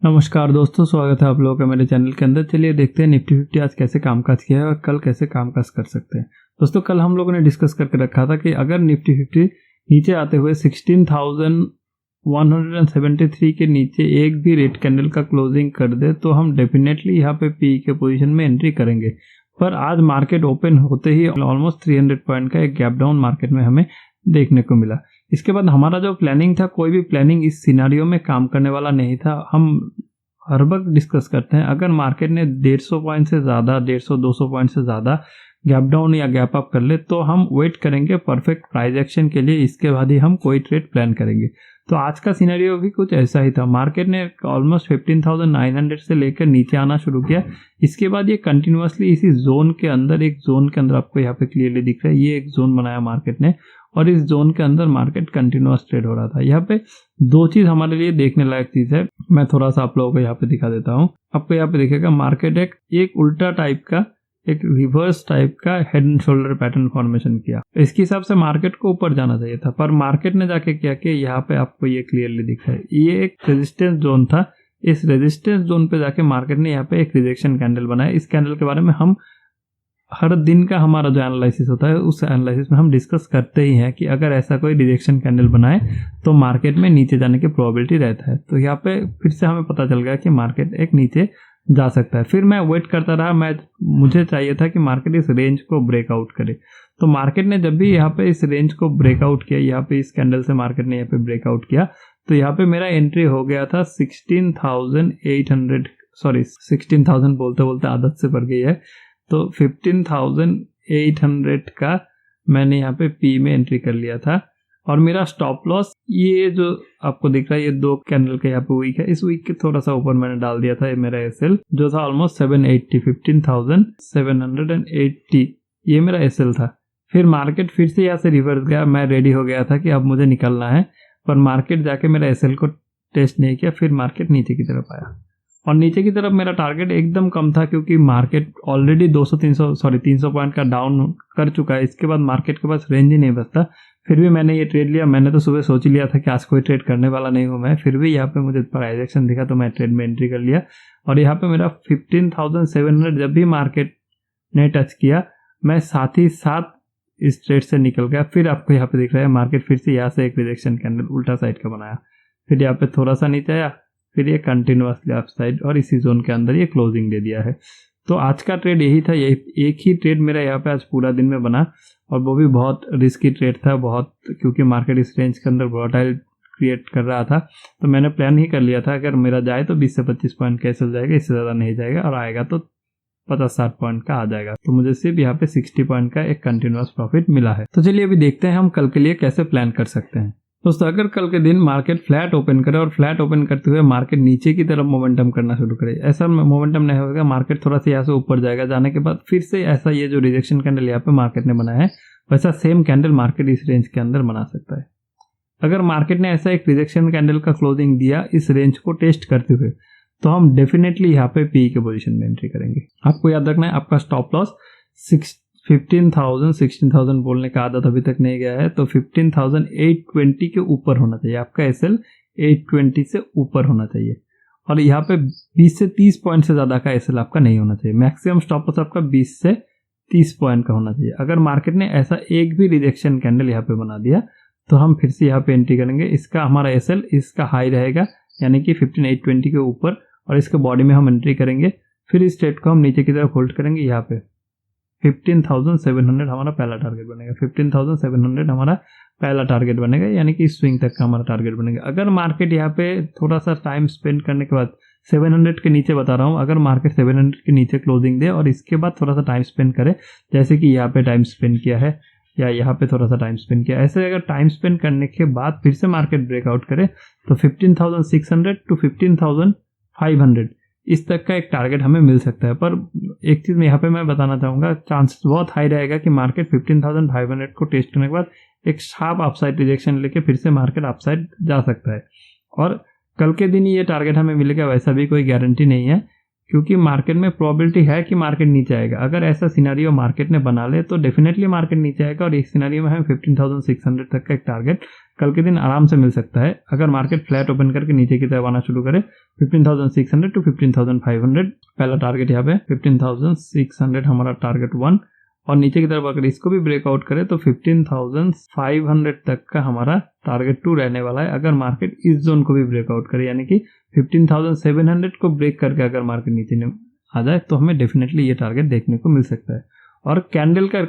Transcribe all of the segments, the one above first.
नमस्कार दोस्तों, स्वागत है आप लोगों का मेरे चैनल के अंदर। चलिए देखते हैं निफ्टी 50 आज कैसे कामकाज किया है और कल कैसे कामकाज कर सकते हैं। दोस्तों, कल हम लोगों ने डिस्कस करके रखा था कि अगर निफ्टी 50 नीचे आते हुए 16,173 के नीचे एक भी रेड कैंडल का क्लोजिंग कर दे तो हम डेफिनेटली यहाँ पे पी के पोजीशन में एंट्री करेंगे। पर आज मार्केट ओपन होते ही ऑलमोस्ट 300 पॉइंट का एक गैप डाउन मार्केट में हमें देखने को मिला। इसके बाद हमारा जो प्लानिंग था, कोई भी प्लानिंग इस सिनारियो में काम करने वाला नहीं था। हम हर वक्त डिस्कस करते हैं, अगर मार्केट ने 150 पॉइंट से ज़्यादा 150-200 पॉइंट से ज़्यादा गैप डाउन या गैप अप कर ले तो हम वेट करेंगे परफेक्ट प्राइस एक्शन के लिए। इसके बाद ही हम कोई ट्रेड प्लान करेंगे। तो आज का सिनेरियो भी कुछ ऐसा ही था। मार्केट ने ऑलमोस्ट 15,900 से लेकर नीचे आना शुरू किया। इसके बाद ये कंटिन्यूअसली इसी जोन के अंदर, एक जोन के अंदर आपको यहाँ पे क्लियरली दिख रहा है, ये एक जोन बनाया मार्केट ने और इस जोन के अंदर मार्केट कंटिन्यूअस ट्रेड हो रहा था। यहाँ पे दो चीज हमारे लिए देखने लायक चीज है। मैं थोड़ा सा आप लोगों को यहाँ पे दिखा देता हूँ। आपको यहाँ पे दिखेगा मार्केट एक उल्टा टाइप का, एक रिवर्स टाइप का head and shoulder pattern formation किया। इसके हिसाब से मार्केट को ऊपर जाना चाहिए था, पर मार्केट ने जाके क्या किया, यहाँ पे आपको ये क्लियरली दिख रहा है, ये एक रेजिस्टेंस जोन था। इस रेजिस्टेंस जोन पे जाके मार्केट ने यहाँ पे एक रिजेक्शन कैंडल बनाया। इस कैंडल के बारे में हम हर दिन का हमारा जो एनालिसिस होता है उस एनालिसिस में हम डिस्कस करते ही हैं कि अगर ऐसा कोई रिजेक्शन कैंडल बनाए तो मार्केट में नीचे जाने की प्रोबेबिलिटी रहता है। तो यहाँ पे फिर से हमें पता चल गया कि मार्केट एक नीचे जा सकता है। फिर मैं वेट करता रहा, मुझे चाहिए था कि मार्केट इस रेंज को ब्रेकआउट करे। तो मार्केट ने जब भी यहाँ पे इस रेंज को ब्रेकआउट किया, यहाँ पे इस कैंडल से मार्केट ने यहाँ पे ब्रेकआउट किया, तो यहाँ पे मेरा एंट्री हो गया था 16,000 बोलते बोलते आदत से बढ़ गई है, तो 15,800 का मैंने यहाँ पे पी में एंट्री कर लिया था। और मेरा स्टॉप लॉस ये जो आपको दिख रहा है, ये दो कैंडल के यहाँ पे वीक है, इस वीक के थोड़ा सा ऊपर मैंने डाल दिया था। ये मेरा एसएल जो था ऑलमोस्ट 15,780, ये मेरा एसएल था। फिर मार्केट फिर से यहाँ से रिवर्स गया। मैं रेडी हो गया था कि अब मुझे निकलना है, पर मार्केट जाके मेरा एसएल को टेस्ट नहीं किया। फिर मार्केट नीचे की तरफ आया और नीचे की तरफ मेरा टारगेट एकदम कम था, क्योंकि मार्केट ऑलरेडी 300 पॉइंट का डाउन कर चुका है। इसके बाद मार्केट के पास रेंज ही नहीं बचता। फिर भी मैंने ये ट्रेड लिया। मैंने तो सुबह सोच ही लिया था कि आज कोई ट्रेड करने वाला नहीं हूँ मैं, फिर भी यहाँ पे मुझे प्राइस एक्शन दिखा तो मैं ट्रेड में एंट्री कर लिया। और यहाँ पे मेरा 15,700 जब भी मार्केट ने टच किया, मैं साथ ही साथ इस ट्रेड से निकल गया। फिर आपको यहाँ पे दिख रहा है मार्केट फिर से यहाँ से एक रिजेक्शन कैंडल उल्टा साइड का बनाया, फिर यहाँ पे थोड़ा सा नीचे आया, फिर ये कंटिन्यूअसली अप साइड और इसी जोन के अंदर ये क्लोजिंग दे दिया है। तो आज का ट्रेड यही था। यही एक ही ट्रेड मेरा यहाँ पे आज पूरा दिन में बना, और वो भी बहुत रिस्की ट्रेड था, बहुत, क्योंकि मार्केट इस रेंज के अंदर वोलेटाइल क्रिएट कर रहा था। तो मैंने प्लान ही कर लिया था, अगर मेरा जाए तो 20 से 25 पॉइंट कैसे जाएगा, इससे ज़्यादा नहीं जाएगा, और आएगा तो 50-60 पॉइंट का आ जाएगा। तो मुझे सिर्फ यहाँ पे 60 पॉइंट का एक कंटिन्यूअस प्रॉफिट मिला है। तो चलिए अभी देखते हैं हम कल के लिए कैसे प्लान कर सकते हैं। दोस्तों, अगर कल के दिन मार्केट फ्लैट ओपन करे और फ्लैट ओपन करते हुए मार्केट नीचे की तरफ मोमेंटम करना शुरू करे, ऐसा मोमेंटम नहीं होगा, मार्केट थोड़ा सा यहाँ से ऊपर जाएगा, जाने के बाद फिर से ऐसा ये जो रिजेक्शन कैंडल यहाँ पे मार्केट ने बनाया है, वैसा सेम कैंडल मार्केट इस रेंज के अंदर बना सकता है। अगर मार्केट ने ऐसा एक रिजेक्शन कैंडल का क्लोजिंग दिया इस रेंज को टेस्ट करते हुए, तो हम डेफिनेटली यहाँ पे पी के पोजीशन में एंट्री करेंगे। आपको याद रखना है, आपका स्टॉप लॉस 16,000 बोलने का आदत अभी तक नहीं गया है, तो 15,820 के ऊपर होना चाहिए। आपका एसएल 820 से ऊपर होना चाहिए, और यहाँ पे 20 से 30 पॉइंट से ज़्यादा का एसएल आपका नहीं होना चाहिए। मैक्सिमम स्टॉप लॉस आपका 20 से 30 पॉइंट का होना चाहिए। अगर मार्केट ने ऐसा एक भी रिजेक्शन कैंडल यहाँ पे बना दिया तो हम फिर से यहाँ पे एंट्री करेंगे। इसका हमारा एसएल इसका हाई रहेगा, यानी कि 15,820 के ऊपर, और इसके बॉडी में हम एंट्री करेंगे। फिर इस ट्रेड को हम नीचे की तरफ होल्ड करेंगे। यहाँ पे 15,700 हमारा पहला टारगेट बनेगा। 15,700 हमारा पहला टारगेट बनेगा, यानी कि स्विंग तक का हमारा टारगेट बनेगा। अगर मार्केट यहाँ पे थोड़ा सा टाइम स्पेंड करने के बाद 700 के नीचे बता रहा हूँ, अगर मार्केट 700 के नीचे क्लोजिंग दे और इसके बाद थोड़ा सा टाइम स्पेंड करे, जैसे कि यहाँ पे टाइम स्पेंड किया है या यहाँ पे थोड़ा सा टाइम स्पेंड किया, ऐसे अगर टाइम स्पेंड करने के बाद फिर से मार्केट ब्रेकआउट करे, तो 15,600 टू 15,500 इस तक का एक टारगेट हमें मिल सकता है। पर एक चीज़ यहाँ पे मैं बताना चाहूँगा, चांसेस बहुत हाई रहेगा कि मार्केट 15,500 को टेस्ट करने के बाद एक शार्प अपसाइड रिजेक्शन लेके फिर से मार्केट अपसाइड जा सकता है, और कल के दिन ये टारगेट हमें मिलेगा वैसा भी कोई गारंटी नहीं है, क्योंकि मार्केट में प्रोबेबिलिटी है कि मार्केट नीचे आएगा। अगर ऐसा सिनेरियो मार्केट ने बना ले तो डेफिनेटली मार्केट नीचे आएगा, और इस सिनेरियो में हमें 15,600 तक का एक टारगेट कल के दिन आराम से मिल सकता है। अगर मार्केट फ्लैट ओपन करके नीचे की तरफ आना शुरू करे 15,600 टू 15,500 पहला टारगेट, यहाँ पे 15,600 हमारा टारगेट 1, और नीचे की तरफ अगर इसको भी ब्रेकआउट करे तो 15,500 तक का हमारा टारगेट 2 रहने वाला है। अगर मार्केट इस जोन को भी ब्रेकआउट करे, यानी कि 15,700 को ब्रेक करके अगर मार्केट नीचे आ जाए तो हमें डेफिनेटली ये टारगेट देखने को मिल सकता है। और कैंडल का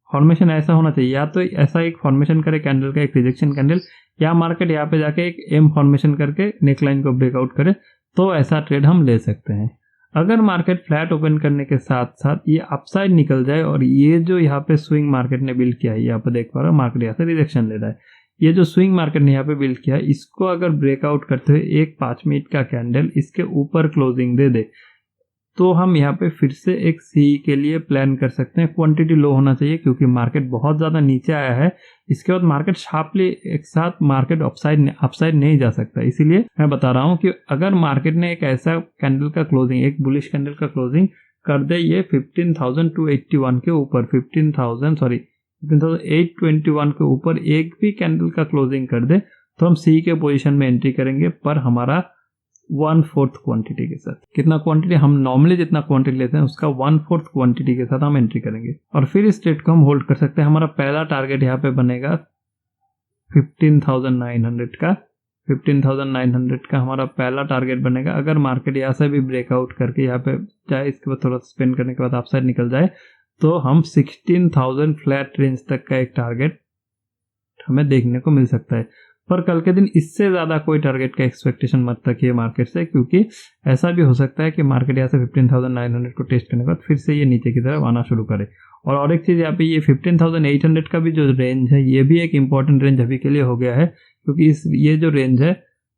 फॉर्मेशन ऐसा होना चाहिए, या तो ऐसा एक फॉर्मेशन करे कैंडल का, एक रिजेक्शन कैंडल, या मार्केट यहाँ पे जाके एक एम फॉर्मेशन करके नेकलाइन को ब्रेकआउट करे, तो ऐसा ट्रेड हम ले सकते हैं। अगर मार्केट फ्लैट ओपन करने के साथ साथ ये अपसाइड निकल जाए और ये जो यहाँ पे स्विंग मार्केट ने बिल्ड किया है, यहाँ पे देख पा रहे हो मार्केट यहाँ से रिजेक्शन ले रहा है, ये जो स्विंग मार्केट ने यहाँ पे बिल्ड किया है, इसको अगर ब्रेकआउट करते हुए एक 5 मिनट का कैंडल इसके ऊपर क्लोजिंग दे दे तो हम यहाँ पे फिर से एक सी के लिए प्लान कर सकते हैं। क्वांटिटी लो होना चाहिए क्योंकि मार्केट बहुत ज़्यादा नीचे आया है। इसके बाद मार्केट शार्पली एक साथ मार्केट अपसाइड नहीं जा सकता, इसीलिए मैं बता रहा हूँ कि अगर मार्केट ने एक ऐसा कैंडल का क्लोजिंग, एक बुलिश कैंडल का क्लोजिंग कर दे ये 15,281 के ऊपर, 15,821 के ऊपर एक भी कैंडल का क्लोजिंग कर दे तो हम सी के पोजीशन में एंट्री करेंगे, पर हमारा 1/4 क्वांटिटी के साथ। कितना क्वांटिटी? हम नॉर्मली जितना क्वांटिटी लेते हैं उसका 1/4 क्वांटिटी के साथ हम एंट्री करेंगे और फिर इस ट्रेड को हम होल्ड कर सकते हैं। हमारा पहला टारगेट यहाँ पे बनेगा 15,900 का, 15,900 का हमारा पहला टारगेट बनेगा। अगर मार्केट यहाँ से भी ब्रेकआउट करके यहाँ पे जाए, इसके बाद थोड़ा स्पेंड करने के बाद अपसाइड निकल जाए तो हम 16,000 फ्लैट रेंज तक का एक टारगेट हमें देखने को मिल सकता है। पर कल के दिन इससे ज़्यादा कोई टारगेट का एक्सपेक्टेशन मत रखिए मार्केट से, क्योंकि ऐसा भी हो सकता है कि मार्केट यहाँ से 15,900 को टेस्ट करने के बाद फिर से ये नीचे की तरफ आना शुरू करे। और एक चीज़ यहाँ पे ये 15,800 का भी जो रेंज है ये भी एक इम्पॉर्टेंट रेंज अभी के लिए हो गया है, क्योंकि ये जो रेंज है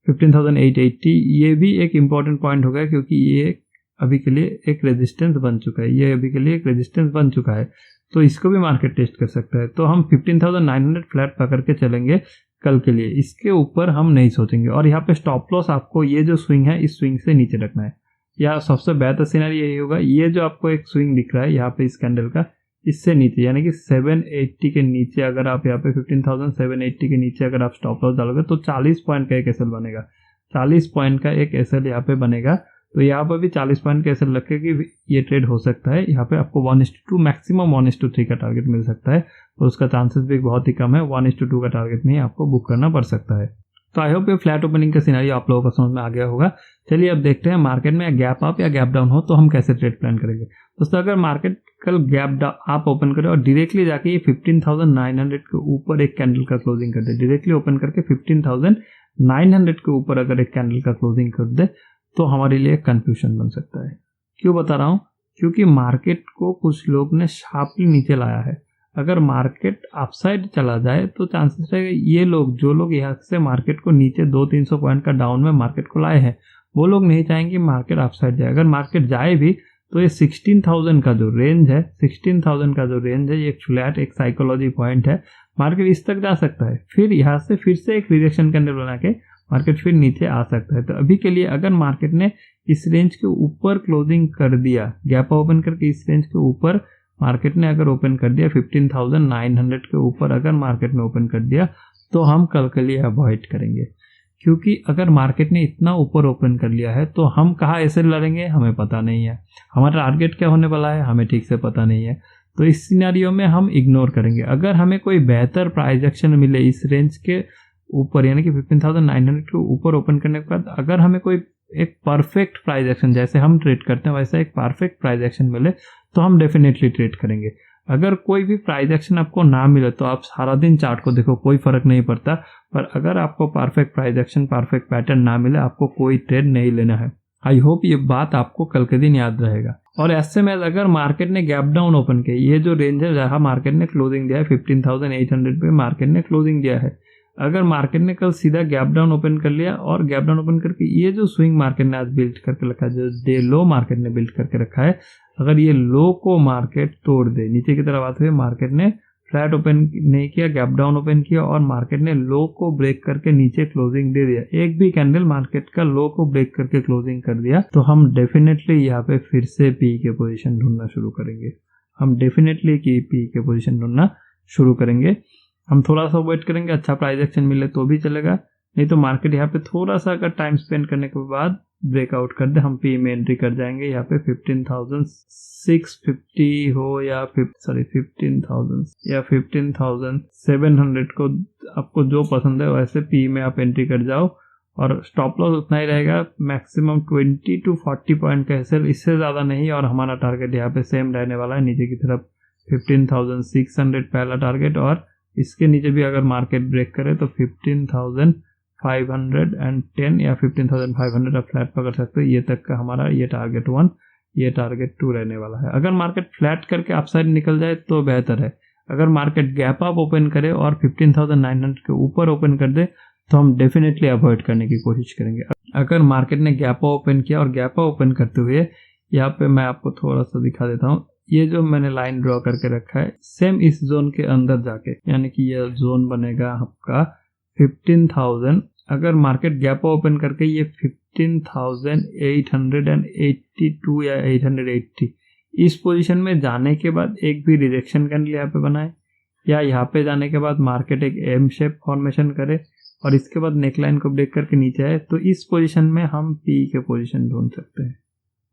15,880 ये भी एक इम्पॉर्टेंट पॉइंट हो गया, क्योंकि ये अभी के लिए एक रेजिस्टेंस बन चुका है, ये अभी के लिए एक रेजिस्टेंस बन चुका है, तो इसको भी मार्केट टेस्ट कर सकता है। तो हम 15,900 फ्लैट पकड़ के चलेंगे कल के लिए, इसके ऊपर हम नहीं सोचेंगे। और यहाँ पे स्टॉप लॉस आपको ये जो स्विंग है इस स्विंग से नीचे रखना है, या सबसे बेहतर सिनेरियो यही होगा, ये जो आपको एक स्विंग दिख रहा है यहाँ पे इस कैंडल का, इससे नीचे यानी कि 780 के नीचे अगर आप यहाँ पे 15,780 के नीचे अगर आप स्टॉप लॉस डालोगे तो 40 पॉइंट का एक एसएल बनेगा, 40 पॉइंट का एक एसएल यहाँ पे बनेगा। तो यहाँ पर भी 40 पॉइंट का एसएल रखे कि ये ट्रेड हो सकता है। यहाँ पे आपको 1:2 मैक्सिमम 1:3 का टारगेट मिल सकता है, तो उसका चांसेस भी बहुत ही कम है, 1:2 का टारगेट नहीं आपको बुक करना पड़ सकता है। तो आई होप ये फ्लैट ओपनिंग का सिनेरियो आप लोगों को समझ में आ गया होगा। चलिए अब देखते हैं मार्केट में गैप अप या गैप डाउन हो तो हम कैसे ट्रेड प्लान करेंगे। दोस्तों अगर मार्केट कल गैप अप ओपन करे और डायरेक्टली जाके ये 15,900 के ऊपर एक कैंडल का क्लोजिंग कर दे, डायरेक्टली ओपन करके 15,900 के ऊपर अगर एक कैंडल का क्लोजिंग कर दे तो हमारे लिए कंफ्यूजन बन सकता है। क्यों बता रहा हूँ? क्योंकि मार्केट को कुछ लोग ने शार्पली नीचे लाया है। अगर मार्केट अपसाइड चला जाए तो चांसेस है ये लोग, जो लोग यहाँ से मार्केट को नीचे 200-300 पॉइंट का डाउन में मार्केट को लाए हैं, वो लोग नहीं चाहेंगे मार्केट अपसाइड जाए। अगर मार्केट जाए भी तो ये 16,000 का जो रेंज है, 16,000 का जो रेंज है, ये एक फ्लैट एक साइकोलॉजी पॉइंट है, मार्केट इस तक जा सकता है, फिर यहाँ से फिर से एक रिजेक्शन कैंडल बना के मार्केट फिर नीचे आ सकता है। तो अभी के लिए अगर मार्केट ने इस रेंज के ऊपर क्लोजिंग कर दिया, गैप ओपन करके इस रेंज के ऊपर मार्केट ने अगर ओपन कर दिया 15,900 के ऊपर अगर मार्केट ने ओपन कर दिया तो हम कल के लिए अवॉइड करेंगे, क्योंकि अगर मार्केट ने इतना ऊपर ओपन कर लिया है तो हम कहाँ ऐसे लड़ेंगे हमें पता नहीं है, हमारा टारगेट क्या होने वाला है हमें ठीक से पता नहीं है। तो इस सिनेरियो में हम इग्नोर करेंगे। अगर हमें कोई बेहतर प्राइस एक्शन मिले इस रेंज के ऊपर, यानी कि 15,900 के ऊपर ओपन करने के बाद अगर हमें कोई एक परफेक्ट प्राइस एक्शन, जैसे हम ट्रेड करते हैं वैसा एक परफेक्ट प्राइस एक्शन मिले तो हम डेफिनेटली ट्रेड करेंगे। अगर कोई भी प्राइस एक्शन आपको ना मिले तो आप सारा दिन चार्ट को देखो, कोई फर्क नहीं पड़ता, पर अगर आपको perfect price action, perfect pattern ना मिले, आपको कोई ट्रेड नहीं लेना है। आई होप ये बात आपको कल के दिन याद रहेगा। और ऐसे में अगर मार्केट ने गैप डाउन ओपन किया, ये जो रेंज है जहां मार्केट ने क्लोजिंग दिया है 15,800 पे मार्केट ने क्लोजिंग दिया है, अगर मार्केट ने कल सीधा गैप डाउन ओपन कर लिया और गैप डाउन ओपन करके ये जो स्विंग मार्केट ने आज बिल्ड करके रखा है, जो डे लो मार्केट ने बिल्ड करके रखा है, अगर ये लो को मार्केट तोड़ दे, नीचे की तरफ आते हुए मार्केट ने फ्लैट ओपन नहीं किया, गैप डाउन ओपन किया और मार्केट ने लो को ब्रेक करके नीचे क्लोजिंग दे दिया, एक भी कैंडल मार्केट का लो को ब्रेक करके क्लोजिंग कर दिया, तो हम डेफिनेटली यहाँ पे फिर से पी के पोजीशन ढूंढना शुरू करेंगे। हम डेफिनेटली की पी के पोजीशन ढूंढना शुरू करेंगे। हम थोड़ा सा वेट करेंगे, अच्छा प्राइस एक्शन मिले तो भी चलेगा, नहीं तो मार्केट यहाँ पे थोड़ा सा अगर टाइम स्पेंड करने के बाद ब्रेकआउट कर दे, हम पी में एंट्री कर जाएंगे। यहाँ पे 15,650 हो या 15,000 या 15,700 को आपको जो पसंद है वैसे पी में आप एंट्री कर जाओ, और स्टॉप लॉस उतना ही रहेगा, मैक्सिमम 20 to 40 पॉइंट का है, इससे ज़्यादा नहीं। और हमारा टारगेट यहाँ पे सेम रहने वाला है, नीचे की तरफ 15,600 पहला टारगेट, और इसके नीचे भी अगर मार्केट ब्रेक करे तो 15,510 या 15,500 आप फ्लैट पकड़ सकते हो। ये तक का हमारा ये टारगेट 1, ये टारगेट 2 रहने वाला है। अगर मार्केट फ्लैट करके अपसाइड निकल जाए तो बेहतर है। अगर मार्केट गैप अप ओपन करे और 15,900 के ऊपर ओपन कर दे तो हम डेफिनेटली अवॉइड करने की कोशिश करेंगे। अगर मार्केट ने गैप अप ओपन किया और गैप अप ओपन करते हुए यहाँ पे मैं आपको थोड़ा सा दिखा देता हूँ, ये जो मैंने लाइन ड्रॉ करके रखा है सेम इस जोन के अंदर जाके, यानी कि ये जोन बनेगा आपका 15,000। अगर मार्केट गैप ओपन करके ये 15,882 या 880 इस पोजीशन में जाने के बाद एक भी रिजेक्शन कैंडल यहाँ पे बनाए, या यहाँ पे जाने के बाद मार्केट एक एम शेप फॉर्मेशन करे और इसके बाद नेकलाइन को ब्रेक करके नीचे आए, तो इस पोजीशन में हम पी के पोजीशन ढूंढ सकते हैं।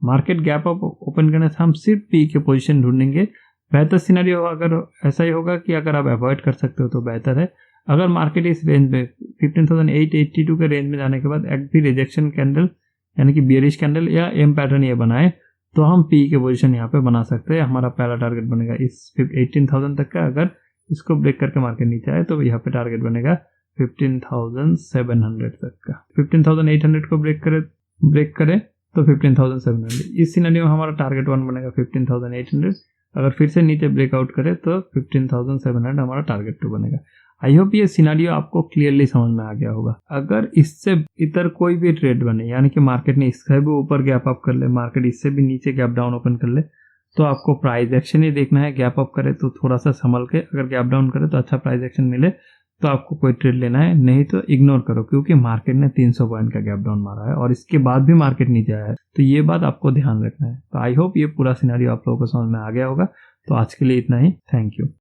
मार्केट गैप अप ओपन करने से हम सिर्फ पी के पोजीशन ढूंढेंगे। बेहतर सिनेरियो अगर ऐसा ही होगा कि अगर आप अवॉइड कर सकते हो तो बेहतर है। अगर मार्केट इस रेंज में 15,882 के रेंज में जाने के बाद एक भी रिजेक्शन कैंडल यानी कि बियरिश कैंडल या एम पैटर्न ये बनाए तो हम पी के पोजीशन यहाँ पे बना सकते हैं। हमारा पहला टारगेट बनेगा इस 18,000 तक का। अगर इसको ब्रेक करके मार्केट नीचे आए तो यहाँ पे टारगेट बनेगा 15,700 तक का। 15,800 को ब्रेक करे तो 15,700। इस सिनेरियो में हमारा टारगेट 1 बनेगा 15,800। अगर फिर से नीचे ब्रेकआउट करे तो 15,700 हमारा टारगेट 2 बनेगा। आई होप ये सिनेरियो आपको क्लियरली समझ में आ गया होगा। अगर इससे इतर कोई भी ट्रेड बने, यानी कि मार्केट ने इससे भी ऊपर गैप अप कर ले, मार्केट इससे भी नीचे गैप डाउन ओपन कर ले, तो आपको प्राइस एक्शन ही देखना है। गैप अप करे तो थोड़ा सा संभल के, अगर गैप डाउन करे तो अच्छा प्राइस एक्शन मिले तो आपको कोई ट्रेड लेना है, नहीं तो इग्नोर करो, क्योंकि मार्केट ने 300 पॉइंट का गैप डाउन मारा है और इसके बाद भी मार्केट नीचे आया है, तो ये बात आपको ध्यान रखना है। तो आई होप ये पूरा सिनेरियो आप लोगों को समझ में आ गया होगा। तो आज के लिए इतना ही, थैंक यू।